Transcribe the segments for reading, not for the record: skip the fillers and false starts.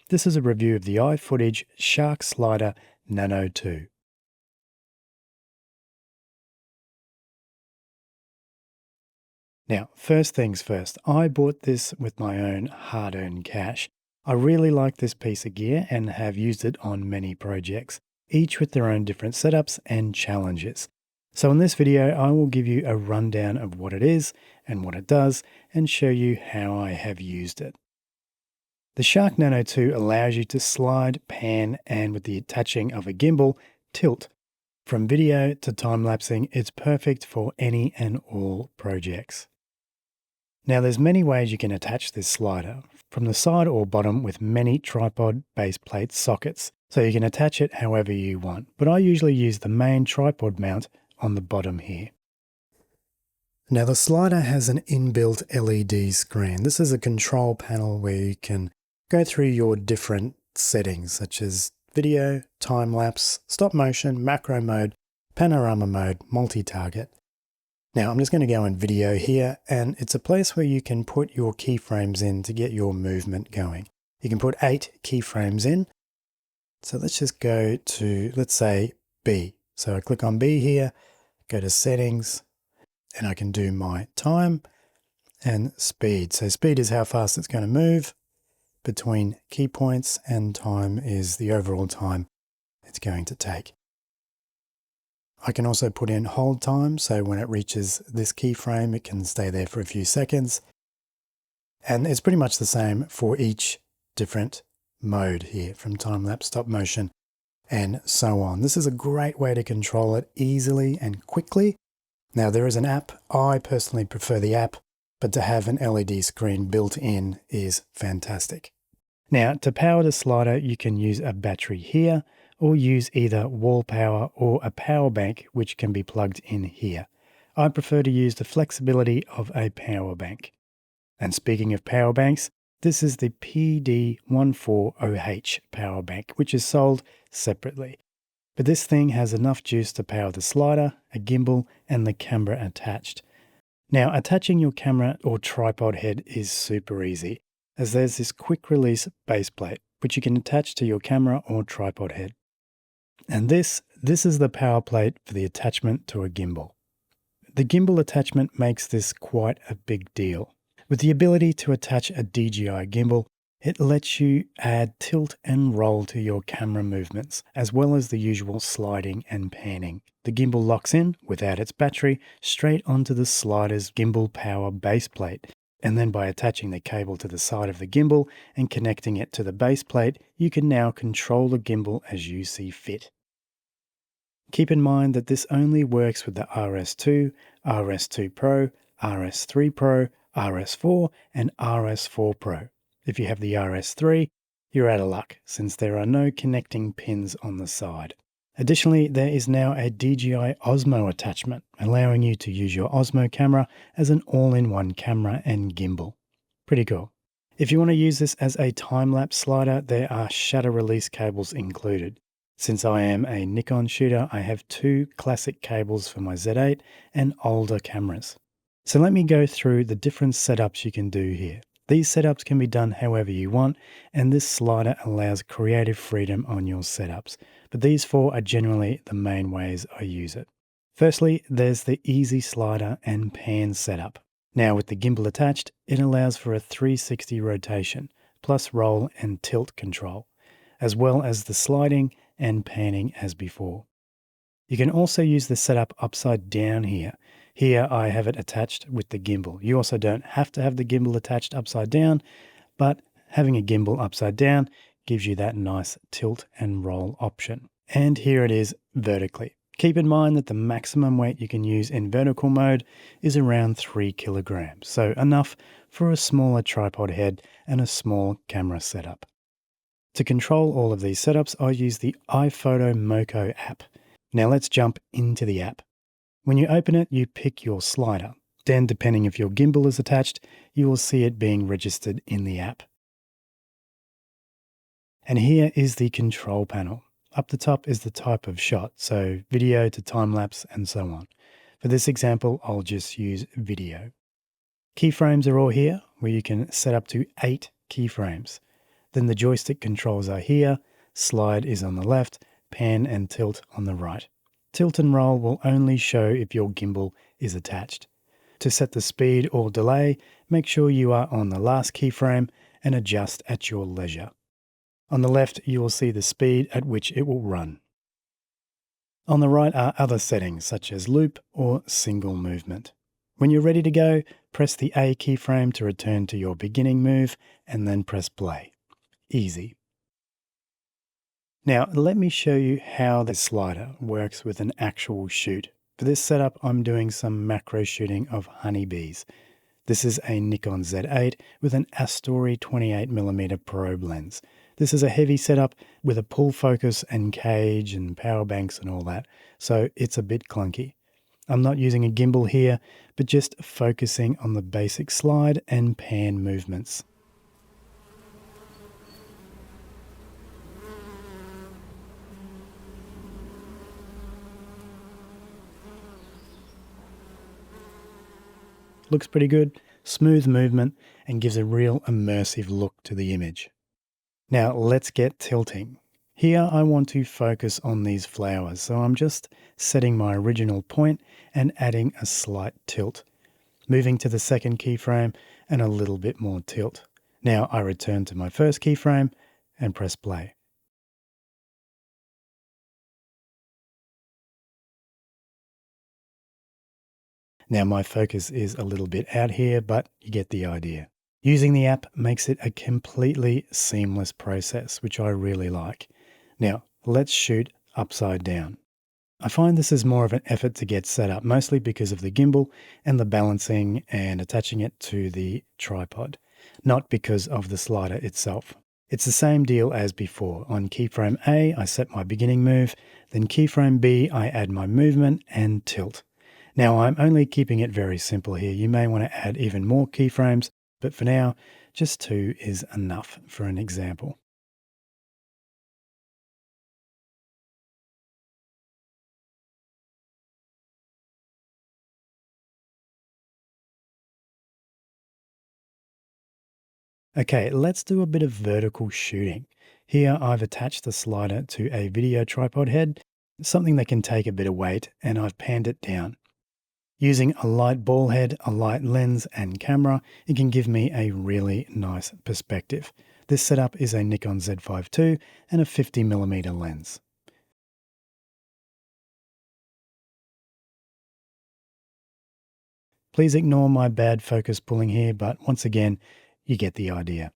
This is a review of the iFootage Shark Slider Nano 2. Now, first things first, I bought this with my own hard-earned cash. I really like this piece of gear and have used it on many projects, each with their own different setups and challenges. So in this video, I will give you a rundown of what it is and what it does and show you how I have used it. The Shark Nano 2 allows you to slide, pan, and with the attaching of a gimbal, tilt. From video to time-lapsing, it's perfect for any and all projects. Now there's many ways you can attach this slider, from the side or bottom with many tripod base plate sockets, so you can attach it however you want, but I usually use the main tripod mount on the bottom here. Now the slider has an inbuilt LED screen. This is a control panel where you can go through your different settings such as video, time-lapse, stop motion, macro mode, panorama mode, multi-target. Now I'm just going to go in video here, and it's a place where you can put your keyframes in to get your movement going. You can put 8 keyframes in. So let's just go to, let's say, B. So I click on B here, go to settings, and I can do my time and speed. So speed is how fast it's going to move between key points, and time is the overall time it's going to take. I can also put in hold time, so when it reaches this keyframe, it can stay there for a few seconds. And it's pretty much the same for each different mode here, from time-lapse, stop motion, and so on. This is a great way to control it easily and quickly. Now there is an app. I personally prefer the app, but to have an LED screen built in is fantastic. Now to power the slider, you can use a battery here, or use either wall power or a power bank, which can be plugged in here. I prefer to use the flexibility of a power bank. And speaking of power banks, this is the PD14OH power bank, which is sold separately. But this thing has enough juice to power the slider, a gimbal, and the camera attached. Now, attaching your camera or tripod head is super easy, as there's this quick release base plate, which you can attach to your camera or tripod head. And this is the power plate for the attachment to a gimbal. The gimbal attachment makes this quite a big deal. With the ability to attach a DJI gimbal, it lets you add tilt and roll to your camera movements, as well as the usual sliding and panning. The gimbal locks in, without its battery, straight onto the slider's gimbal power base plate. And then by attaching the cable to the side of the gimbal and connecting it to the base plate, you can now control the gimbal as you see fit. Keep in mind that this only works with the RS2, RS2 Pro, RS3 Pro, RS4, and RS4 Pro. If you have the RS3, you're out of luck, since there are no connecting pins on the side. Additionally, there is now a DJI Osmo attachment, allowing you to use your Osmo camera as an all-in-one camera and gimbal. Pretty cool. If you want to use this as a time-lapse slider, there are shutter release cables included. Since I am a Nikon shooter, I have 2 classic cables for my Z8 and older cameras. So let me go through the different setups you can do here. These setups can be done however you want, and this slider allows creative freedom on your setups. But these 4 are generally the main ways I use it. Firstly, there's the easy slider and pan setup. Now with the gimbal attached, it allows for a 360 rotation, plus roll and tilt control, as well as the sliding and panning as before. You can also use the setup upside down here. Here I have it attached with the gimbal. You also don't have to have the gimbal attached upside down, but having a gimbal upside down gives you that nice tilt and roll option. And here it is vertically. Keep in mind that the maximum weight you can use in vertical mode is around 3 kilograms, so enough for a smaller tripod head and a small camera setup. To control all of these setups, I use the iPhoto Moco app. Now let's jump into the app. When you open it, you pick your slider. Then, depending if your gimbal is attached, you will see it being registered in the app. And here is the control panel. Up the top is the type of shot, so video to time-lapse and so on. For this example, I'll just use video. Keyframes are all here, where you can set up to 8 keyframes. Then the joystick controls are here, slide is on the left, pan and tilt on the right. Tilt and roll will only show if your gimbal is attached. To set the speed or delay, make sure you are on the last keyframe and adjust at your leisure. On the left, you will see the speed at which it will run. On the right are other settings such as loop or single movement. When you're ready to go, press the A keyframe to return to your beginning move and then press play. Easy. Now let me show you how the slider works with an actual shoot. For this setup, I'm doing some macro shooting of honeybees. This is a Nikon Z8 with an Astori 28mm probe lens. This is a heavy setup with a pull focus and cage and power banks and all that, so it's a bit clunky. I'm not using a gimbal here, but just focusing on the basic slide and pan movements. Looks pretty good, smooth movement, and gives a real immersive look to the image. Now let's get tilting. Here I want to focus on these flowers, so I'm just setting my original point and adding a slight tilt. Moving to the second keyframe and a little bit more tilt. Now I return to my first keyframe and press play. Now my focus is a little bit out here, but you get the idea. Using the app makes it a completely seamless process, which I really like. Now let's shoot upside down. I find this is more of an effort to get set up, mostly because of the gimbal and the balancing and attaching it to the tripod, not because of the slider itself. It's the same deal as before. On keyframe A, I set my beginning move, then keyframe B, I add my movement and tilt. Now I'm only keeping it very simple here. You may want to add even more keyframes, but for now, just 2 is enough for an example. Okay, let's do a bit of vertical shooting. Here I've attached the slider to a video tripod head, something that can take a bit of weight, and I've panned it down. Using a light ball head, a light lens and camera, it can give me a really nice perspective. This setup is a Nikon Z5 II and a 50mm lens. Please ignore my bad focus pulling here, but once again, you get the idea.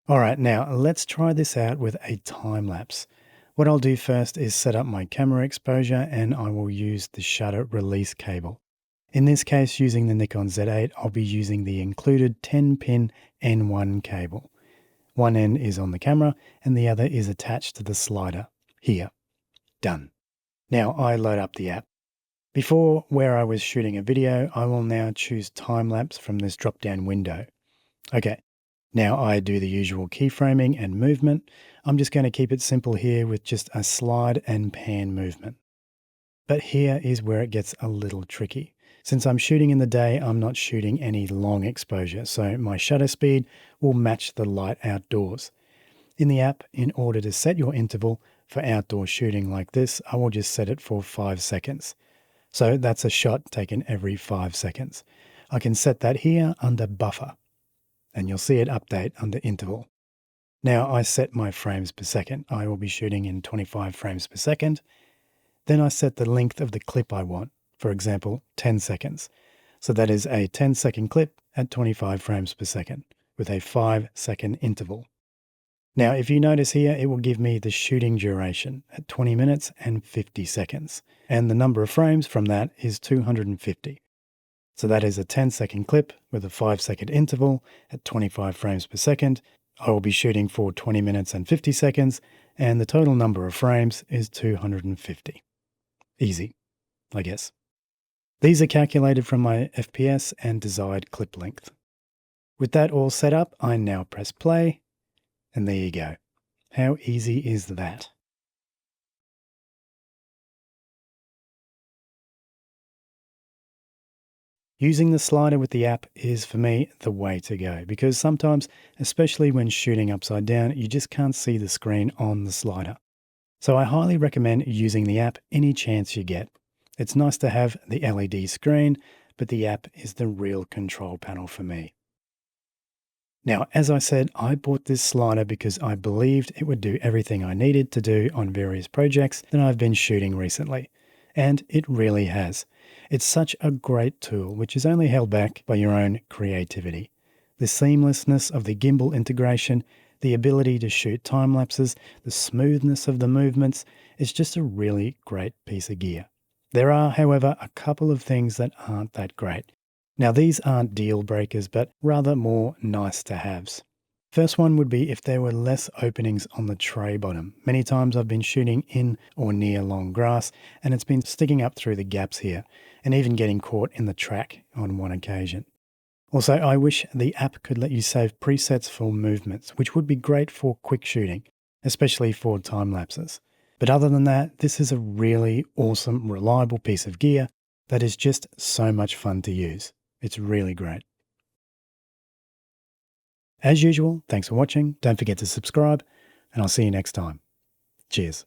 All right, now let's try this out with a time lapse. What I'll do first is set up my camera exposure and I will use the shutter release cable. In this case, using the Nikon Z8, I'll be using the included 10-pin N1 cable. One end is on the camera and the other is attached to the slider. Here. Done. Now I load up the app. Before, where I was shooting a video, I will now choose time lapse from this drop-down window. Okay. Now I do the usual keyframing and movement. I'm just going to keep it simple here with just a slide and pan movement. But here is where it gets a little tricky. Since I'm shooting in the day, I'm not shooting any long exposure, so my shutter speed will match the light outdoors. In the app, in order to set your interval for outdoor shooting like this, I will just set it for 5 seconds. So that's a shot taken every 5 seconds. I can set that here under buffer, and you'll see it update under interval. Now I set my frames per second. I will be shooting in 25 frames per second. Then I set the length of the clip I want, for example, 10 seconds. So that is a 10-second clip at 25 frames per second with a 5-second interval. Now, if you notice here, it will give me the shooting duration at 20 minutes and 50 seconds. And the number of frames from that is 250. So that is a 10-second clip with a 5-second interval at 25 frames per second. I will be shooting for 20 minutes and 50 seconds, and the total number of frames is 250. Easy, I guess. These are calculated from my FPS and desired clip length. With that all set up, I now press play, and there you go. How easy is that? Using the slider with the app is, for me, the way to go because sometimes, especially when shooting upside down, you just can't see the screen on the slider. So I highly recommend using the app any chance you get. It's nice to have the LED screen, but the app is the real control panel for me. Now, as I said, I bought this slider because I believed it would do everything I needed to do on various projects that I've been shooting recently. And it really has. It's such a great tool, which is only held back by your own creativity. The seamlessness of the gimbal integration, the ability to shoot time lapses, the smoothness of the movements, it's just a really great piece of gear. There are, however, a couple of things that aren't that great. Now, these aren't deal breakers, but rather more nice to haves. First one would be if there were less openings on the tray bottom. Many times I've been shooting in or near long grass and it's been sticking up through the gaps here and even getting caught in the track on one occasion. Also, I wish the app could let you save presets for movements, which would be great for quick shooting, especially for time lapses. But other than that, this is a really awesome, reliable piece of gear that is just so much fun to use. It's really great. As usual, thanks for watching. Don't forget to subscribe, and I'll see you next time. Cheers.